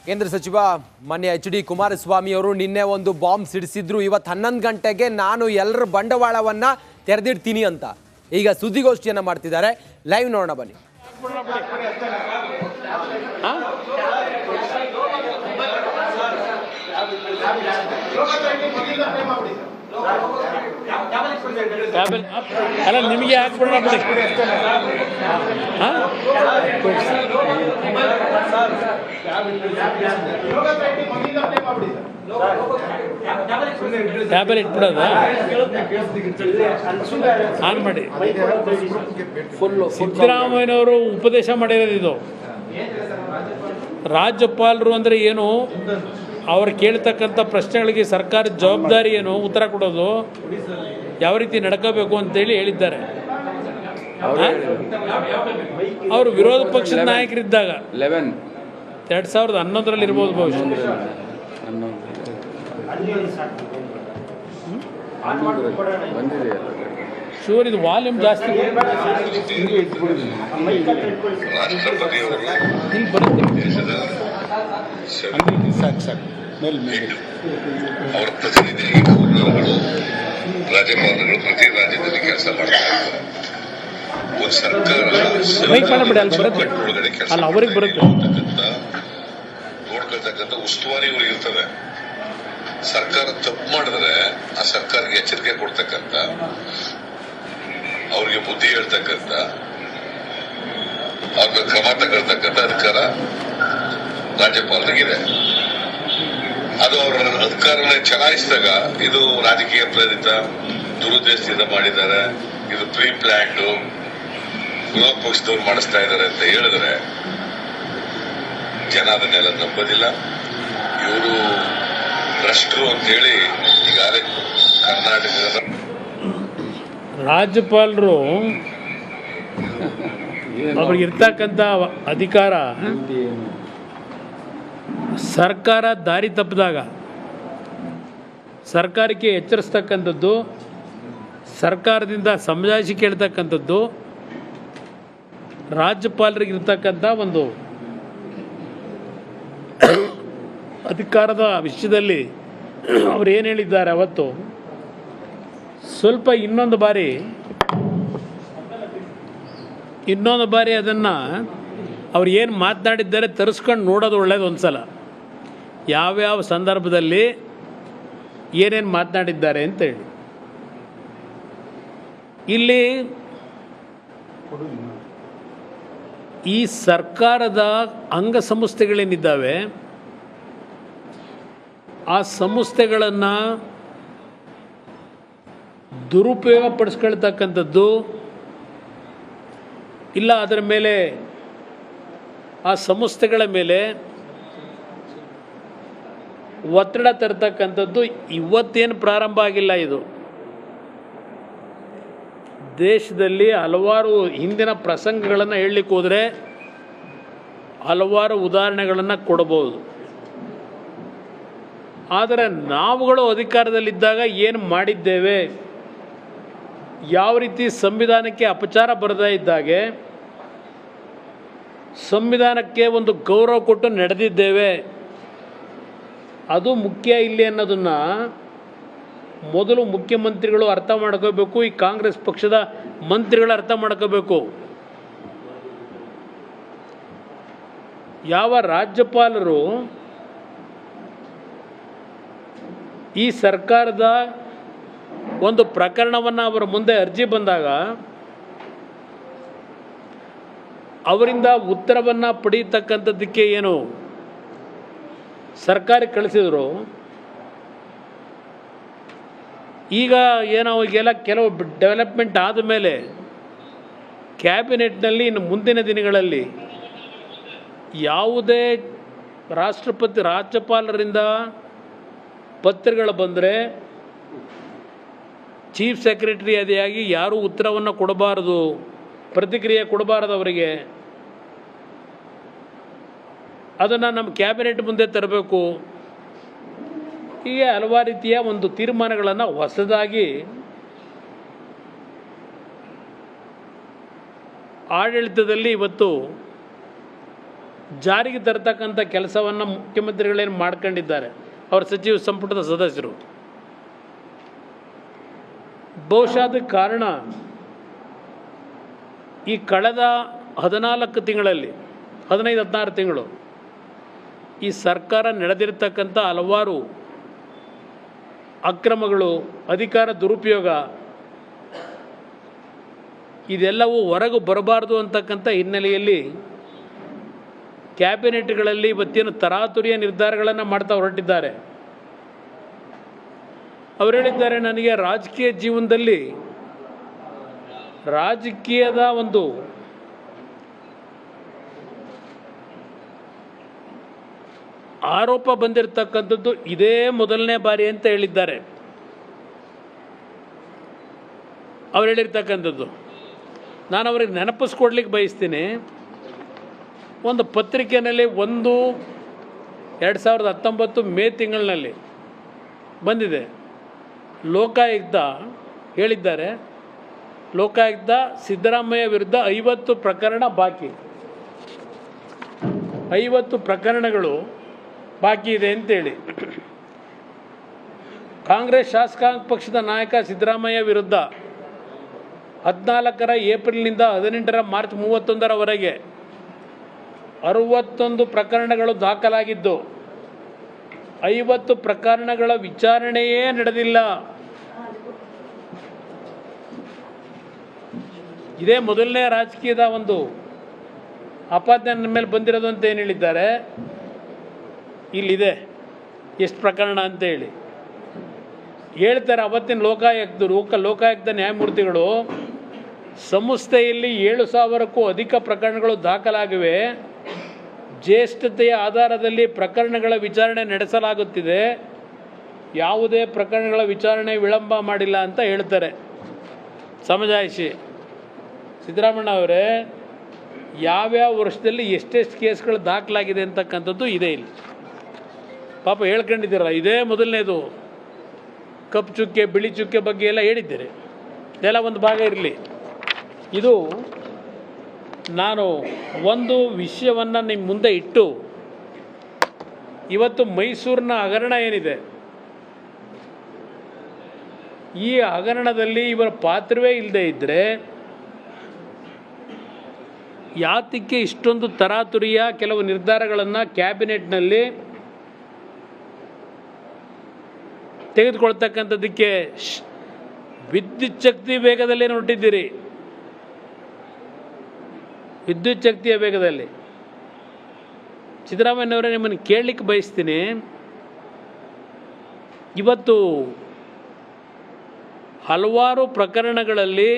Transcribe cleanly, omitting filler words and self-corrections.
ಕೇಂದ್ರ ಸಚಿವ ಮಾನ್ಯ ಎಚ್ ಡಿ ಕುಮಾರಸ್ವಾಮಿ ಅವರು ನಿನ್ನೆ ಒಂದು ಬಾಂಬ್ ಸಿಡಿಸಿದ್ರು. ಇವತ್ತು 11 ಗಂಟೆಗೆ ನಾನು ಎಲ್ಲರ ಬಂಡವಾಳವನ್ನ ತೆರೆದಿಡ್ತೀನಿ ಅಂತ ಈಗ ಸುದ್ದಿಗೋಷ್ಠಿಯನ್ನ ಮಾಡ್ತಿದ್ದಾರೆ. ಲೈವ್ ನೋಡೋಣ ಬನ್ನಿ. ಅಲ್ಲ ನಿಮಗೆ ಹಾಕ್ಬಿಡೋಣ ಬಿಡಿ. ಟ್ಯಾಬ್ಲೆಟ್ ಬಿಡೋದ ಆನ್ ಮಾಡಿ. ಸಿದ್ದರಾಮಯ್ಯನವರು ಉಪದೇಶ ಮಾಡಿರೋದು ಇದು. ರಾಜ್ಯಪಾಲರು ಅಂದರೆ ಏನು, ಅವ್ರು ಕೇಳ್ತಕ್ಕಂಥ ಪ್ರಶ್ನೆಗಳಿಗೆ ಸರ್ಕಾರದ ಜವಾಬ್ದಾರಿ ಏನು, ಉತ್ತರ ಕೊಡೋದು, ಯಾವ ರೀತಿ ನಡ್ಕೋಬೇಕು ಅಂತೇಳಿ ಹೇಳಿದ್ದಾರೆ. ಅವರು ವಿರೋಧ ಪಕ್ಷದ ನಾಯಕರಿದ್ದಾಗ 2011ರಲ್ಲಿ ಇರ್ಬೋದು ಬಹುಶಃ. ಶೂರ್ ಇದು ವಾಲ್ಯೂಮ್ ಜಾಸ್ತಿ ಇಲ್ಲಿ ಬರುತ್ತೆ. ಅವರ ಪ್ರತಿನಿಧಿ ಗವರ್ನರ್ಗಳು ರಾಜ್ಯಪಾಲರುಗಳು ಪ್ರತಿ ರಾಜ್ಯದಲ್ಲಿ ಕೆಲಸ ಮಾಡ್ತಾರೆ. ಒಂದು ಸರ್ಕಾರ ಒಳಗಡೆ ಕೆಲಸ ನೋಡ್ಕೊಳ್ತಕ್ಕಂಥ ಉಸ್ತುವಾರಿಗಳು ಇರ್ತವೆ. ಸರ್ಕಾರ ತಪ್ಪು ಮಾಡಿದ್ರೆ ಆ ಸರ್ಕಾರಕ್ಕೆ ಎಚ್ಚರಿಕೆ ಕೊಡ್ತಕ್ಕಂಥ, ಅವ್ರಿಗೆ ಬುದ್ಧಿ ಹೇಳ್ತಕ್ಕಂಥ, ಅವ್ರಿಗೆ ಕ್ರಮ ತಗೊಳ್ತಕ್ಕಂಥ ಅಧಿಕಾರ ರಾಜ್ಯಪಾಲರಿಗಿದೆ. ಅದು ಅವರ ಅಧಿಕಾರನ ಚಲಾಯಿಸಿದಾಗ ಇದು ರಾಜಕೀಯ ಪ್ರೇರಿತ, ದುರುದ್ದೇಶದಿಂದ ಮಾಡಿದ್ದಾರೆ, ಇದು ಪ್ರೀ ಪ್ಲಾನ್ಡ್, ವಿರೋಧ ಪಕ್ಷದವ್ರು ಮಾಡಿಸ್ತಾ ಇದ್ದಾರೆ ಅಂತ ಹೇಳಿದ್ರೆ ಜನ ಅದನ್ನೆಲ್ಲ ನಂಬೋದಿಲ್ಲ. ಇವರು ಭ್ರಷ್ಟರು ಅಂತೇಳಿ ಈಗಾಗಲೇ ಕರ್ನಾಟಕದ ರಾಜ್ಯಪಾಲರು ಅವ್ರಿಗಿರ್ತಕ್ಕಂಥ ಅಧಿಕಾರ ಸರ್ಕಾರ ದಾರಿ ತಪ್ಪಿದಾಗ ಸರ್ಕಾರಕ್ಕೆ ಎಚ್ಚರಿಸ್ತಕ್ಕಂಥದ್ದು, ಸರ್ಕಾರದಿಂದ ಸಮಜಾಯಿಷಿ ಕೇಳ್ತಕ್ಕಂಥದ್ದು ರಾಜ್ಯಪಾಲರಿಗಿರ್ತಕ್ಕಂಥ ಒಂದು ಅಧಿಕಾರದ ವಿಷಯದಲ್ಲಿ ಅವ್ರು ಏನು ಹೇಳಿದ್ದಾರೆ ಅವತ್ತು. ಸ್ವಲ್ಪ ಇನ್ನೊಂದು ಬಾರಿ ಅದನ್ನು ಅವ್ರು ಏನು ಮಾತನಾಡಿದ್ದಾರೆ ತರಿಸ್ಕೊಂಡು ನೋಡೋದು ಒಳ್ಳೇದು. ಒಂದು ಸಲ ಯಾವ್ಯಾವ ಸಂದರ್ಭದಲ್ಲಿ ಏನೇನು ಮಾತನಾಡಿದ್ದಾರೆ ಅಂತೇಳಿ. ಇಲ್ಲಿ ಈ ಸರ್ಕಾರದ ಅಂಗಸಂಸ್ಥೆಗಳೇನಿದ್ದಾವೆ ಆ ಸಂಸ್ಥೆಗಳನ್ನು ದುರುಪಯೋಗ ಪಡಿಸ್ಕೊಳ್ತಕ್ಕಂಥದ್ದು, ಇಲ್ಲ ಅದರ ಮೇಲೆ ಆ ಸಂಸ್ಥೆಗಳ ಮೇಲೆ ಒತ್ತಡ ತರ್ತಕ್ಕಂಥದ್ದು ಇವತ್ತೇನು ಪ್ರಾರಂಭ ಆಗಿಲ್ಲ. ಇದು ದೇಶದಲ್ಲಿ ಹಲವಾರು ಹಿಂದಿನ ಪ್ರಸಂಗಗಳನ್ನು ಹೇಳಲಿಕ್ಕೆ ಹೋದರೆ ಹಲವಾರು ಉದಾಹರಣೆಗಳನ್ನು ಕೊಡಬಹುದು. ಆದರೆ ನಾವುಗಳು ಅಧಿಕಾರದಲ್ಲಿದ್ದಾಗ ಏನು ಮಾಡಿದ್ದೇವೆ, ಯಾವ ರೀತಿ ಸಂವಿಧಾನಕ್ಕೆ ಅಪಚಾರ ಬರದೇ ಇದ್ದಾಗೆ ಸಂವಿಧಾನಕ್ಕೆ ಒಂದು ಗೌರವ ಕೊಟ್ಟು ನಡೆದಿದ್ದೇವೆ, ಅದು ಮುಖ್ಯ ಇಲ್ಲಿ ಅನ್ನೋದನ್ನು ಮೊದಲು ಮುಖ್ಯಮಂತ್ರಿಗಳು ಅರ್ಥ ಮಾಡ್ಕೋಬೇಕು. ಈ ಕಾಂಗ್ರೆಸ್ ಪಕ್ಷದ ಮಂತ್ರಿಗಳು ಅರ್ಥ ಮಾಡ್ಕೋಬೇಕು. ಯಾವ ರಾಜ್ಯಪಾಲರು ಈ ಸರ್ಕಾರದ ಒಂದು ಪ್ರಕರಣವನ್ನು ಅವರ ಮುಂದೆ ಅರ್ಜಿ ಬಂದಾಗ ಅವರಿಂದ ಉತ್ತರವನ್ನು ಪಡೀತಕ್ಕಂಥದ್ದಕ್ಕೆ ಏನು ಸರ್ಕಾರಕ್ಕೆ ಕಳಿಸಿದ್ರು, ಈಗ ಏನೋ ಈಗೆಲ್ಲ ಕೆಲವು ಡೆವಲಪ್ಮೆಂಟ್ ಆದಮೇಲೆ ಕ್ಯಾಬಿನೆಟ್ನಲ್ಲಿ ಇನ್ನು ಮುಂದಿನ ದಿನಗಳಲ್ಲಿ ಯಾವುದೇ ರಾಜ್ಯಪಾಲರಿಂದ ಪತ್ರಗಳು ಬಂದರೆ ಚೀಫ್ ಸೆಕ್ರೆಟರಿ ಆದಿಯಾಗಿ ಯಾರೂ ಉತ್ತರವನ್ನು ಕೊಡಬಾರದು, ಪ್ರತಿಕ್ರಿಯೆ ಕೊಡಬಾರದು ಅವರಿಗೆ. ಅದನ್ನು ನಮ್ಮ ಕ್ಯಾಬಿನೆಟ್ ಮುಂದೆ ತರಬೇಕು. ಹೀಗೆ ಹಲವಾರು ರೀತಿಯ ಒಂದು ತೀರ್ಮಾನಗಳನ್ನು ಹೊಸದಾಗಿ ಆಡಳಿತದಲ್ಲಿ ಇವತ್ತು ಜಾರಿಗೆ ತರ್ತಕ್ಕಂಥ ಕೆಲಸವನ್ನು ಮುಖ್ಯಮಂತ್ರಿಗಳೇನು ಮಾಡ್ಕೊಂಡಿದ್ದಾರೆ, ಅವರ ಸಚಿವ ಸಂಪುಟದ ಸದಸ್ಯರು. ಬಹುಶಃ ಅದಕ್ಕೆ ಕಾರಣ ಈ ಕಳೆದ 14 ತಿಂಗಳಲ್ಲಿ 15-16 ತಿಂಗಳು ಈ ಸರ್ಕಾರ ನಡೆದಿರ್ತಕ್ಕಂಥ ಹಲವಾರು ಅಕ್ರಮಗಳು, ಅಧಿಕಾರ ದುರುಪಯೋಗ, ಇದೆಲ್ಲವೂ ಹೊರಗೆ ಬರಬಾರ್ದು ಅಂತಕ್ಕಂಥ ಹಿನ್ನೆಲೆಯಲ್ಲಿ ಕ್ಯಾಬಿನೆಟ್ಗಳಲ್ಲಿ ಇವತ್ತೇನು ತರಾತುರಿಯ ನಿರ್ಧಾರಗಳನ್ನು ಮಾಡ್ತಾ ಹೊರಟಿದ್ದಾರೆ. ಅವರು ಹೇಳಿದ್ದಾರೆ, ನನಗೆ ರಾಜಕೀಯ ಜೀವನದಲ್ಲಿ ರಾಜಕೀಯದ ಒಂದು ಆರೋಪ ಬಂದಿರತಕ್ಕಂಥದ್ದು ಇದೇ ಮೊದಲನೇ ಬಾರಿ ಅಂತ ಹೇಳಿದ್ದಾರೆ. ಅವ್ರು ಹೇಳಿರ್ತಕ್ಕಂಥದ್ದು ನಾನು ಅವ್ರಿಗೆ ನೆನಪಿಸ್ಕೊಡ್ಲಿಕ್ಕೆ ಬಯಸ್ತೀನಿ. ಒಂದು ಪತ್ರಿಕೆಯಲ್ಲಿ 2019 ಮೇ ತಿಂಗಳಿನಲ್ಲಿ ಬಂದಿದೆ. ಲೋಕಾಯುಕ್ತ ಹೇಳಿದ್ದಾರೆ, ಲೋಕಾಯುಕ್ತ ಸಿದ್ದರಾಮಯ್ಯ ವಿರುದ್ಧ 50 ಪ್ರಕರಣ ಬಾಕಿ, 50 ಪ್ರಕರಣಗಳು ಬಾಕಿ ಇದೆ ಅಂತೇಳಿ. ಕಾಂಗ್ರೆಸ್ ಶಾಸಕಾಂಗ ಪಕ್ಷದ ನಾಯಕ ಸಿದ್ದರಾಮಯ್ಯ ವಿರುದ್ಧ 14 ಏಪ್ರಿಲ್ನಿಂದ 18 ಮಾರ್ಚ್ 31ರವರೆಗೆ 61 ಪ್ರಕರಣಗಳು ದಾಖಲಾಗಿದ್ದು 50 ಪ್ರಕರಣಗಳ ವಿಚಾರಣೆಯೇ ನಡೆದಿಲ್ಲ. ಇದೇ ಮೊದಲನೇ ರಾಜಕೀಯದ ಒಂದು ಆಪಾದನೆ ನನ್ನ ಮೇಲೆ ಬಂದಿರೋದು ಅಂತ ಏನು ಹೇಳಿದ್ದಾರೆ. ಇಲ್ಲಿದೆ ಎಷ್ಟು ಪ್ರಕರಣ ಅಂತೇಳಿ ಹೇಳ್ತಾರೆ. ಅವತ್ತಿನ ಲೋಕಾಯುಕ್ತ ನ್ಯಾಯಮೂರ್ತಿಗಳು ಸಂಸ್ಥೆಯಲ್ಲಿ 7,000ಕ್ಕೂ ಅಧಿಕ ಪ್ರಕರಣಗಳು ದಾಖಲಾಗಿವೆ, ಜ್ಯೇಷ್ಠತೆಯ ಆಧಾರದಲ್ಲಿ ಪ್ರಕರಣಗಳ ವಿಚಾರಣೆ ನಡೆಸಲಾಗುತ್ತಿದೆ, ಯಾವುದೇ ಪ್ರಕರಣಗಳ ವಿಚಾರಣೆ ವಿಳಂಬ ಮಾಡಿಲ್ಲ ಅಂತ ಹೇಳ್ತಾರೆ. ಸಮಜಾಯಿಷಿ ಸಿದ್ದರಾಮಣ್ಣ ಅವರೇ, ಯಾವ್ಯಾವ ವರ್ಷದಲ್ಲಿ ಎಷ್ಟೆಷ್ಟು ಕೇಸ್ಗಳು ದಾಖಲಾಗಿದೆ ಅಂತಕ್ಕಂಥದ್ದು ಇದೆ ಇಲ್ಲಿ. ಪಾಪ ಹೇಳ್ಕೊಂಡಿದ್ದೀರಲ್ಲ, ಇದೇ ಮೊದಲನೇದು. ಕಪ್ಪು ಚುಕ್ಕೆ ಬಿಳಿ ಚುಕ್ಕೆ ಬಗ್ಗೆ ಎಲ್ಲ ಹೇಳಿದ್ದೀರಿ, ಇದೆಲ್ಲ ಒಂದು ಭಾಗ ಇರಲಿ. ಇದು ನಾನು ಒಂದು ವಿಷಯವನ್ನು ನಿಮ್ಮ ಮುಂದೆ ಇಟ್ಟು, ಇವತ್ತು ಮೈಸೂರಿನ ಹಗರಣ ಏನಿದೆ, ಈ ಹಗರಣದಲ್ಲಿ ಇವರ ಪಾತ್ರವೇ ಇಲ್ಲದೆ ಇದ್ದರೆ ಯಾತಕ್ಕೆ ಇಷ್ಟೊಂದು ತರಾತುರಿಯ ಕೆಲವು ನಿರ್ಧಾರಗಳನ್ನು ಕ್ಯಾಬಿನೆಟ್ನಲ್ಲಿ ತೆಗೆದುಕೊಳ್ತಕ್ಕಂಥದ್ದಕ್ಕೆ ವಿದ್ಯುತ್ ಶಕ್ತಿ ವೇಗದಲ್ಲಿ ಹೊರಟಿದ್ದೀರಿ. ವಿದ್ಯುತ್ ಶಕ್ತಿಯ ವೇಗದಲ್ಲಿ. ಸಿದ್ದರಾಮಯ್ಯನವರೇ, ನಿಮ್ಮನ್ನು ಕೇಳಲಿಕ್ಕೆ ಬಯಸ್ತೀನಿ, ಇವತ್ತು ಹಲವಾರು ಪ್ರಕರಣಗಳಲ್ಲಿ